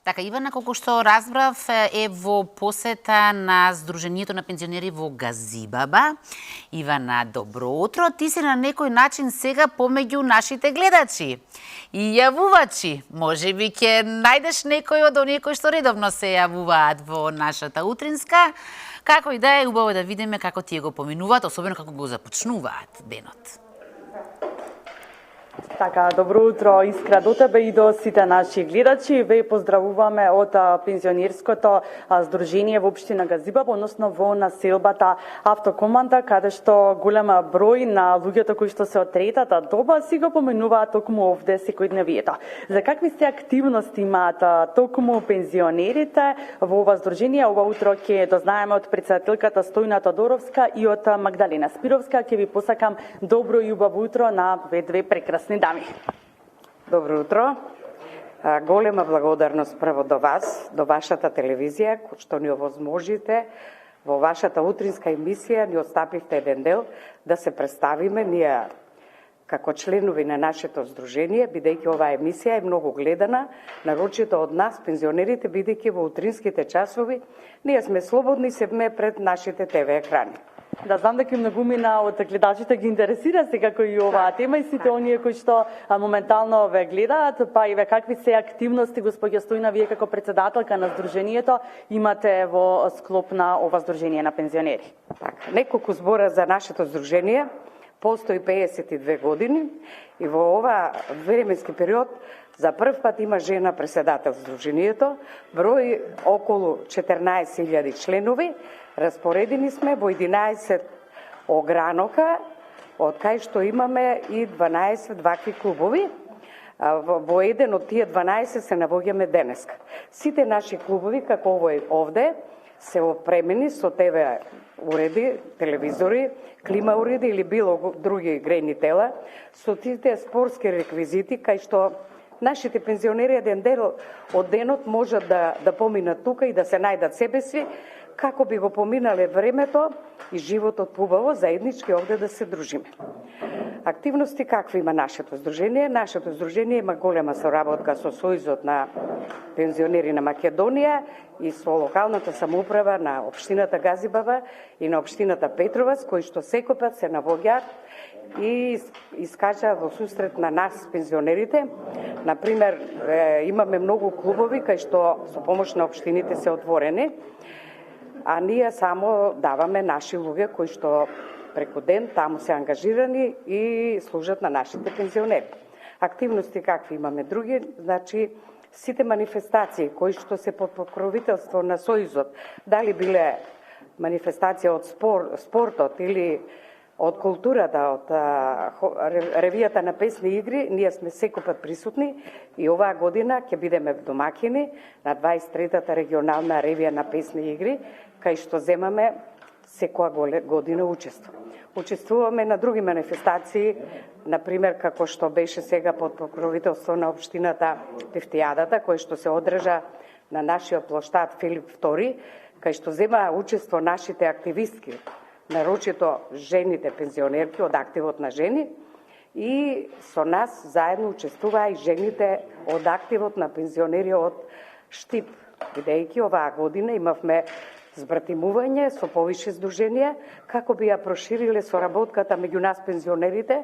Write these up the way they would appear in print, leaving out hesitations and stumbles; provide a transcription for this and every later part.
Така, Ивана, колку што разбрав, е во посета на Сдруженијето на пензионери во Газибаба. Ивана, добро утро. Ти си на некој начин сега помеѓу нашите гледачи и јавувачи. Може би ќе најдеш некој од оние кои што редовно се јавуваат во нашата утринска. Како и да е, убаво да видиме како тие го поминуваат, особено како го започнуваат денот. Така, добро утро, Искра, до тебе и до сите наши гледачи. Ве поздравуваме од пензионерското здружение во општина Газибаба, односно во населбата Автокоманда, каде што голема број на луѓето кои што се од третата доба си го поминуваат токму овде секојдневието. За какви се активности имаат токму пензионерите во ова здружение? Ова утро ќе дознаеме од председателката Стојна Тодоровска и од Магдалена Спировска. Ќе ви посакам добро и убаво утро на две прекрасни дами. Добро утро. Голема благодарност прво до вас, до вашата телевизија, што ни овозможите во вашата утринска емисија, ни остапивте еден дел да се представиме ние како членови на нашето здружение, бидејќи оваа емисија е многу гледана, нарочито од нас, пензионерите, бидејќи во утринските часови ние сме слободни сме пред нашите ТВ екрани. Да, знам дека многумина од гледачите ги интересира секако и оваа тема и сите оние кои што моментално ве гледаат, па и ве какви се активности, господја Стојна, вие како председателка на здружението имате во склоп на ова здружение на пензионери? Така, неколку збора за нашето здружение. Постои 52 години и во ова временски период за прв пат има жена председател здружението, број околу 14.000 членови, распоредени сме во 11 огранока, од кај што имаме и 12 вакви клубови. Во еден од тие 12 се наоѓаме денеска. Сите наши клубови, како овој овде, се опремени со ТВ уреди, телевизори, клима уреди или било други грејни тела, со тите спортски реквизити, кај што нашите пензионери еден дел од денот можат да поминат тука и да се најдат себе си, како би го поминале времето и животот убаво, заеднички овде да се дружиме. Активности какви има нашето здружение? Нашето здружение има голема соработка со Сојузот на пензионери на Македонија и со локалната самоуправа на општината Газибаба и на општината Петровац, кои што секој пат се навоѓаат и искажа во сусрет на нас пензионерите. Например, имаме многу клубови кај што со помош на општините се отворени, а ние само даваме наши луѓе кои што преку ден таму се ангажирани и служат на нашите пензионери. Активности какви имаме други, значи сите манифестации кои што се под покровителство на Сојузот, дали биле манифестација од спортот или од културата, од ревијата на песни и игри, ние сме секој пат присутни и оваа година ќе бидеме домакини на 23-та регионална ревија на песни и игри, кај што земаме секоја година учество. Учествуваме на други манифестации, например како што беше сега под покровителство на општината Тефтијадата, кој што се одржа на нашиот плоштад Филип II, кај што зема учество нашите активистки, нарочито жените пензионерки од активот на жени, и со нас заедно учествуваа и жените од активот на пензионери од Штип, бидејќи оваа година имавме збратимување со повише здруженија, како би ја прошириле соработката меѓу нас пензионерите.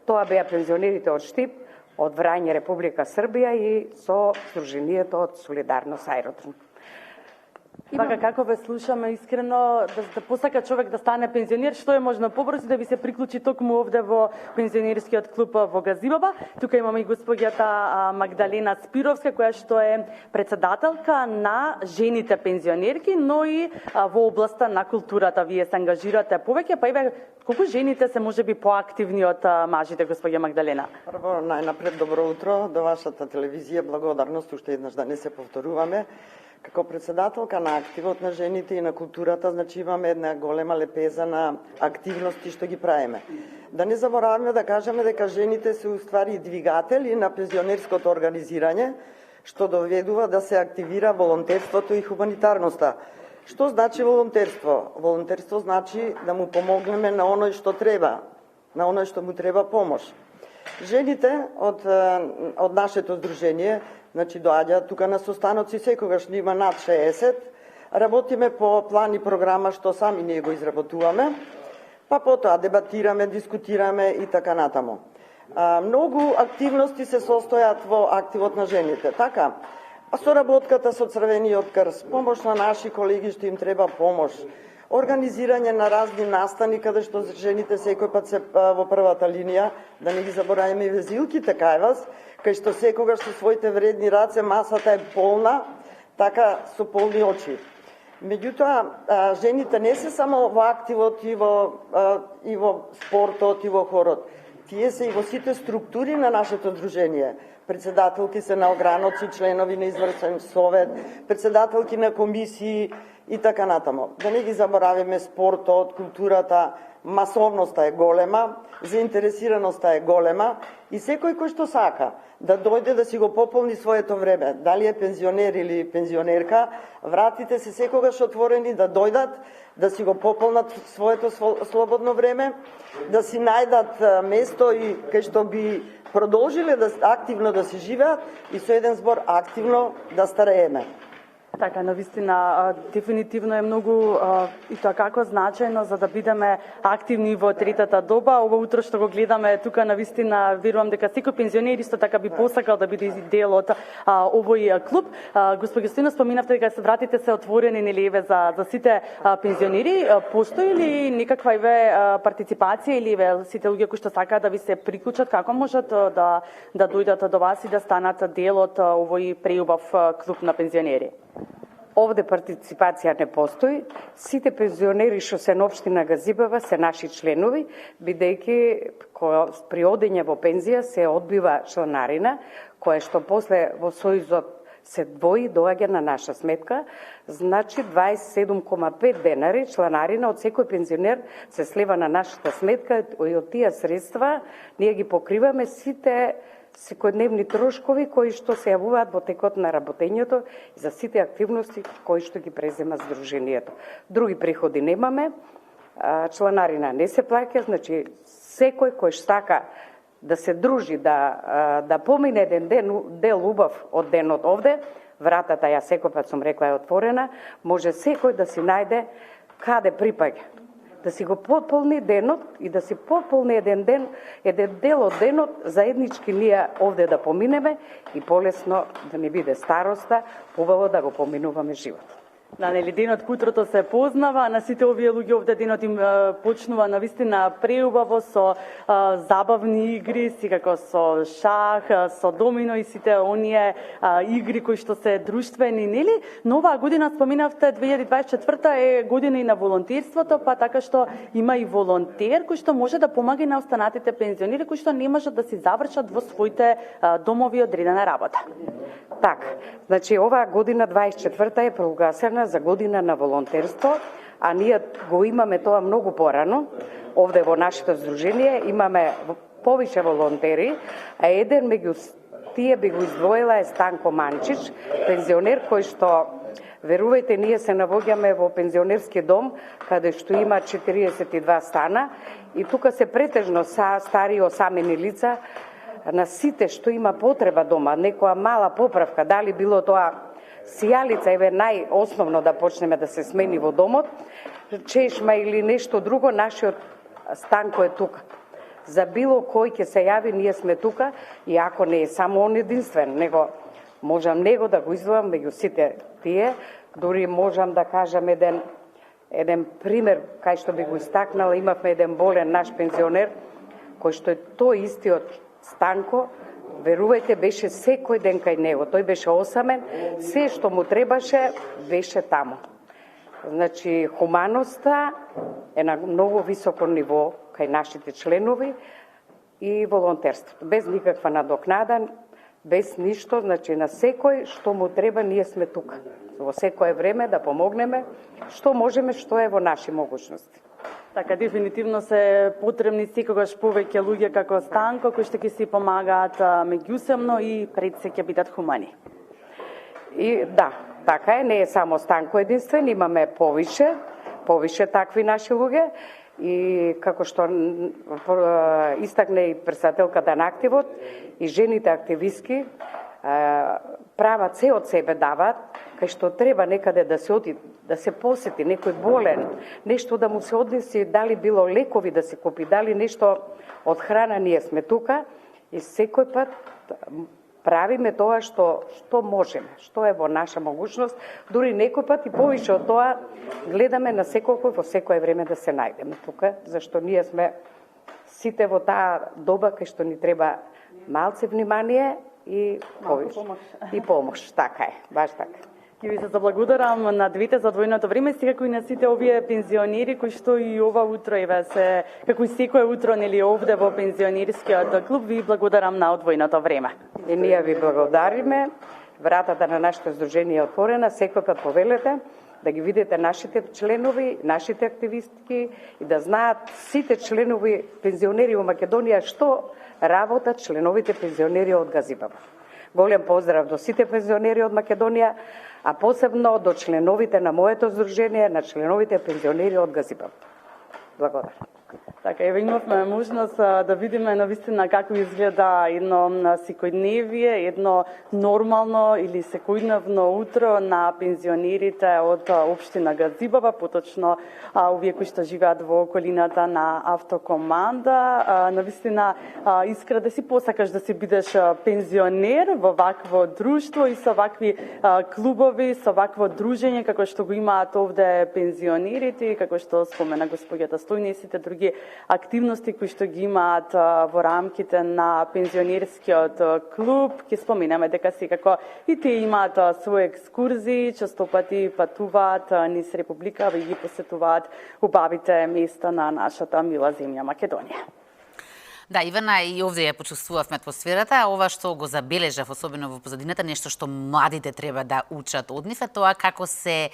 Тоа беа пензионерите од Штип, од Врање, Република Србија и со здруженијето од Солидарност Аеродром. Така, како ве слушаме, искрено, да посака човек да стане пензионер, што е можно побрзо да ви се приклучи токму овде во пензионерскиот клуб во Газибаба. Тука имаме и господјата Магдалена Спировска, која што е председателка на жените пензионерки, но и во областа на културата. Вие се ангажирате повеќе, па и колку жените се можеби поактивни од мажите, господја Магдалена? Прво, најнапред добро утро до вашата телевизија, благодарност уште еднаш да не се повторуваме. Како председателка на активот на жените и на културата, значи имаме една голема лепеза на активности што ги правиме. Да не забораваме да кажеме дека жените се уствари двигатели на пензионерското организирање, што доведува да се активира волонтерството и хуманитарноста. Што значи волонтерство? Волонтерство значи да му помогнеме на оној што треба, на оној што му треба помош. Жените од нашето здружение Значи доаѓаат тука на состаноци секогаш има над 60. Работиме по план и програма што сами ние го изработуваме, па потоа дебатираме, дискутираме и така натаму. Многу активности се состојат во активот на жените. Така, соработката со Црвениот крст, помош на наши колеги што им треба помош, организирање на разни настани каде што жените секој пат се во првата линија, да не ги забораваме и везилките кај вас, кај што секогаш со своите вредни раце масата е полна, така со полни очи. Меѓутоа, жените не се само во активот и во спортот и во хорот. Тие се и во сите структури на нашето дружение. Председателки се на ограноци, членови на извршен совет, председателки на комисии и така натаму. Да не ги заборавиме спортот, културата, масовноста е голема, заинтересираноста е голема и секој кој што сака да дојде да си го пополни своето време, дали е пензионер или пензионерка, вратите се секогаш отворени да дојдат, да си го пополнат своето слободно време, да си најдат место и кај што би продолжиле да активно да се живеат и со еден збор активно да старееме. Така, навистина, дефинитивно е многу и тоа како значајно за да бидеме активни во третата доба. Ово утро што го гледаме тука, навистина, верувам дека секој пензионер исто така би посакал да биде дел од овој клуб. Господи Стојнов, споминавте дека вратите се отворени нели за сите пензионери. Постои ли некаква партиципација или сите луѓе кои што сакаат да ви се приклучат, како можат да дојдат до вас и да станат дел од овој преубав клуб на пензионери? Овде партиципација не постои. Сите пензионери што се на општина Газибава се наши членови, бидејќи при одење во пензија се одбива чланарина, која што после во сојузот се двои доаѓа на наша сметка, значи 27,5 денари чланарина од секој пензионер се слева на нашата сметка и од тие средства ние ги покриваме сите секојдневни трошкови кои што се јавуваат во текот на работењето и за сите активности кои што ги презема Сдруженијето. Други приходи немаме, чланарина не се плаќа, значи секој кој што сака да се дружи, да помине еден дел убав од денот овде, вратата, ја секој пат сум рекла, е отворена, може секој да си најде каде припаѓа. Да си го пополни денот и да си пополни еден дел од денот, заеднички ние овде да поминеме и полесно да не биде староста, убаво да го поминуваме живот. Да, нели денот кутрото се познава, на сите овие луѓе овде денот им почнува навистина преубаво со забавни игри, секако со шах, со домино и сите оние игри кои што се друштвени, нели? Но оваа година споминавте 2024 е година и на волонтерството, па така што има и волонтер кој што може да помага на останатите пензионери кои што не можат да си завршат во своите домови одредена работа. Така, значи оваа година 24 е прогласена за година на волонтерство, а ние го имаме тоа многу порано. Овде во нашето здружение имаме повише волонтери, а еден меѓу тие би го издвоила е Станко Манчич, пензионер кој што, верувајте, ние се навоѓаме во пензионерски дом, каде што има 42 стана и тука се претежно стари осамени лица, на сите што има потреба дома, некоја мала поправка, дали било тоа сијалица, еве најосновно да почнеме да се смени во домот, чешма или нешто друго, нашиот Станко е тука. За било кој ќе се јави, ние сме тука, и ако не е само он единствен, него можам него да го издвојам меѓу сите тие, дури можам да кажам еден пример, кај што би го истакнала, имавме еден болен наш пензионер, кој што е тој истиот Станко, верувајте, беше секој ден кај него. Тој беше осамен, се што му требаше беше таму. Значи, хуманоста е на многу високо ниво кај нашите членови и волонтерството. Без никаква надокнада, без ништо, значи на секој што му треба, ние сме тука. Во секое време да помогнеме, што можеме, што е во наши могуćности. Така, дефинитивно се потребни секогаш повеќе луѓе како Станко, кои што ќе си помагаат меѓусебно и пред се ќе бидат хумани. И да, така е, не е само Станко единствен, имаме повише такви наши луѓе и како што истакне и председателката на активот и жените активистки, прават се од себе дават, кај што треба некаде да се оди, да се посети некој болен, нешто да му се однеси, дали било лекови да се купи, дали нешто од храна, ние сме тука и секој пат правиме тоа што можеме, што е во наша могуćност, дури некој пат и повише од тоа гледаме на секој во секое време да се најдеме тука, зашто ние сме сите во таа доба кај што ни треба малце внимание и повише. И помош, така е, баш така. Ќе ви се заблагодарам на двете за одвоеното време, секако и на сите овие пензионери кои што и ова утро еве се, како и секое утро нели овде во пензионерскиот клуб, ви благодарам на одвоеното време. И ние ви благодариме. Вратата на нашето здружение е отворена, секој пат повелете да ги видите нашите членови, нашите активистки и да знаат сите членови пензионери во Македонија што работат членовите пензионери од Газибаба. Голем поздрав до сите пензионери од Македонија, а посебно до членовите на моето здружение, на членовите пензионери од Газибаба. Благодарам. Така, еве имавме можност да видиме навистина како изгледа едно секојдневие, едно нормално или секојдневно утро на пензионерите од општина Газибаба, поточно овие кои што живеат во околината на Автокоманда. Навистина искра да си посакаш да си бидеш пензионер во вакво друштво и со вакви клубови, со вакво дружење како што го имаат овде пензионерите, како што спомена господјата Стојна и сите други активности кои што ги имаат во рамките на пензионерскиот клуб. Ќе споменаме дека секако и тие имаат своји екскурзии, честопати патуваат низ Република и ги посетуваат убавите места на нашата мила земја Македонија. Да, Ивана, и овде ја почувствувавме атмосферата, ова што го забележав, особено во позадината, нешто што младите треба да учат од нив, е тоа како се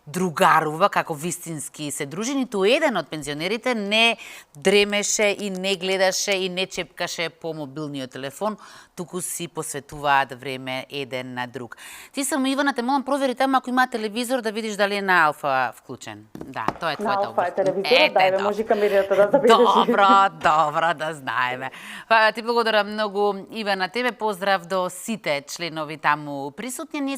другарува, како вистински се дружи. Ниту еден од пензионерите не дремеше и не гледаше и не чепкаше по мобилниот телефон, туку си посветуваат време еден на друг. Ти само, Ивана, те молам провери таму ако има телевизор да видиш дали е на Алфа вклучен. Да, тоа е твојата Алфа е телевизорот, да, еве може камерата да забележи. Добро да знаеме. Ти благодарам многу, Ивана, тебе поздрав до сите членови таму присутни.